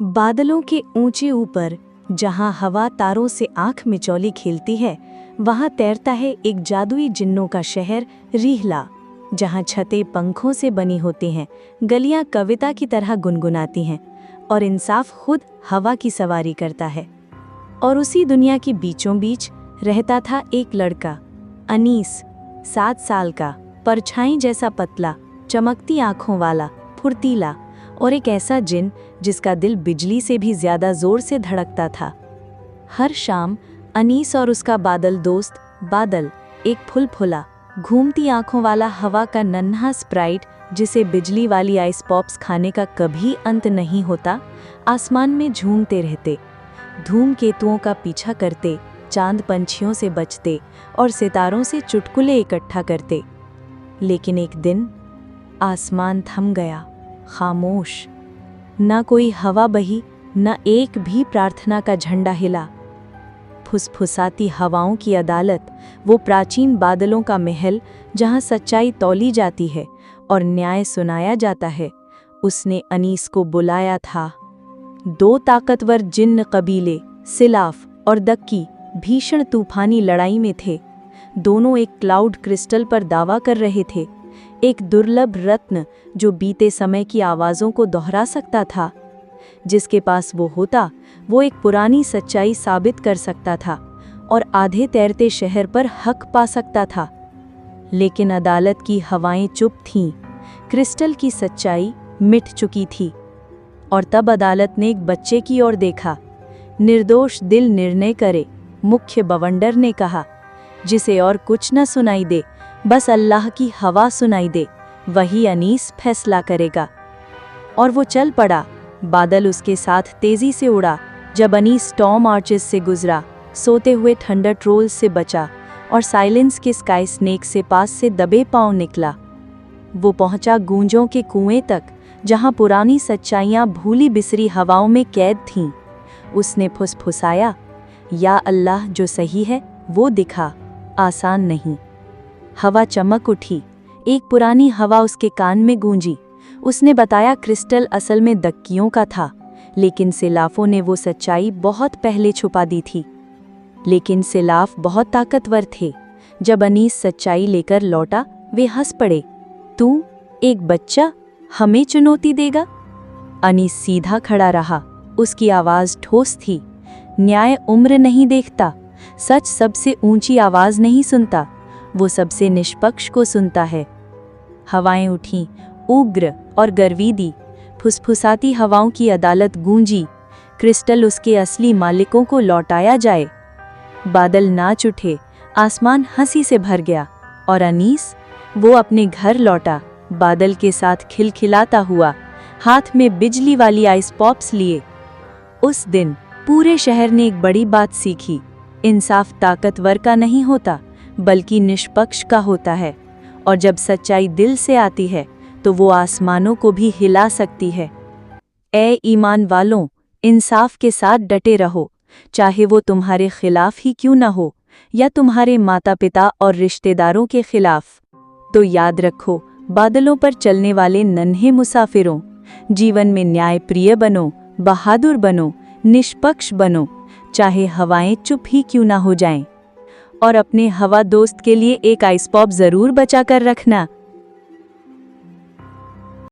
बादलों के ऊंचे ऊपर जहां हवा तारों से आंख मिचौली खेलती है, वहां तैरता है एक जादुई जिन्नों का शहर रीहला, जहां छतें पंखों से बनी होती हैं, गलियां कविता की तरह गुनगुनाती हैं और इंसाफ खुद हवा की सवारी करता है। और उसी दुनिया के बीचों बीच रहता था एक लड़का, अनीस, 7 साल का, परछाई जैसा पतला, चमकती आंखों वाला, फुर्तीला, और एक ऐसा जिन जिसका दिल बिजली से भी ज्यादा जोर से धड़कता था। हर शाम अनीस और उसका बादल दोस्त बादल, एक फुलफुला, घूमती आंखों वाला हवा का नन्हा स्प्राइट जिसे बिजली वाली आइस पॉप्स खाने का कभी अंत नहीं होता, आसमान में झूमते रहते, धूमकेतुओं का पीछा करते, चांद पंछियों से बचते और सितारों से चुटकुले इकट्ठा करते। लेकिन एक दिन आसमान थम गया, खामोश। न कोई हवा बही, न एक भी प्रार्थना का झंडा हिला। फुसफुसाती हवाओं की अदालत, वो प्राचीन बादलों का महल जहां सच्चाई तौली जाती है और न्याय सुनाया जाता है, उसने अनीस को बुलाया था। 2 ताकतवर जिन्न कबीले, सिलाफ और दक्की, भीषण तूफानी लड़ाई में थे। दोनों एक क्लाउड क्रिस्टल पर दावा कर रहे थे, एक दुर्लभ रत्न जो बीते समय की आवाज़ों को दोहरा सकता था। जिसके पास वो होता, वो एक पुरानी सच्चाई साबित कर सकता था और आधे तैरते शहर पर हक पा सकता था। लेकिन अदालत की हवाएं चुप थीं, क्रिस्टल की सच्चाई मिट चुकी थी। और तब अदालत ने एक बच्चे की ओर देखा। निर्दोष दिल निर्णय करे, मुख्य बवंडर ने कहा। जिसे और कुछ न सुनाई दे, बस अल्लाह की हवा सुनाई दे, वही अनीस फैसला करेगा। और वो चल पड़ा। बादल उसके साथ तेजी से उड़ा। जब अनीस स्टॉर्म आर्चेस से गुजरा, सोते हुए थंडर ट्रोल्स से बचा और साइलेंस के स्काई स्नेक से पास से दबे पांव निकला। वो पहुंचा गूंजों के कुएं तक, जहां पुरानी सच्चाइयां भूली बिसरी हवाओं में कैद थीं। उसने फुसफुसाया, या अल्लाह, जो सही है वो दिखा। आसान नहीं। हवा चमक उठी। एक पुरानी हवा उसके कान में गूंजी। उसने बताया क्रिस्टल असल में दक्कियों का था, लेकिन सिलाफों ने वो सच्चाई बहुत पहले छुपा दी थी। लेकिन सिलाफ बहुत ताकतवर थे। जब अनीस सच्चाई लेकर लौटा, वे हंस पड़े। तू, एक बच्चा, हमें चुनौती देगा? अनीस सीधा खड़ा रहा। उसकी आवाज़ ठोस थी। न्याय उम्र नहीं देखता, सच सबसे ऊंची आवाज़ नहीं सुनता, वो सबसे निष्पक्ष को सुनता है। हवाएं उठीं, उग्र और गर्वीदी। फुसफुसाती हवाओं की अदालत गूंजी। क्रिस्टल उसके असली मालिकों को लौटाया जाए। बादल नाच उठे। आसमान हंसी से भर गया। और अनीस, वो अपने घर लौटा, बादल के साथ खिलखिलाता हुआ, हाथ में बिजली वाली आइस पॉप्स लिए। उस दिन पूरे शहर ने एक बड़ी बात सीखी। इंसाफ ताकतवर का नहीं होता, बल्कि निष्पक्ष का होता है। और जब सच्चाई दिल से आती है, तो वो आसमानों को भी हिला सकती है। ए ईमान वालों, इंसाफ के साथ डटे रहो, चाहे वो तुम्हारे खिलाफ ही क्यों न हो, या तुम्हारे माता पिता और रिश्तेदारों के खिलाफ। तो याद रखो, बादलों पर चलने वाले नन्हे मुसाफिरों, जीवन में न्यायप्रिय बनो, बहादुर बनो, निष्पक्ष बनो, चाहे हवाएं चुप ही क्यों ना हो जाएं। और अपने हवा दोस्त के लिए एक आइस पॉप जरूर बचा कर रखना।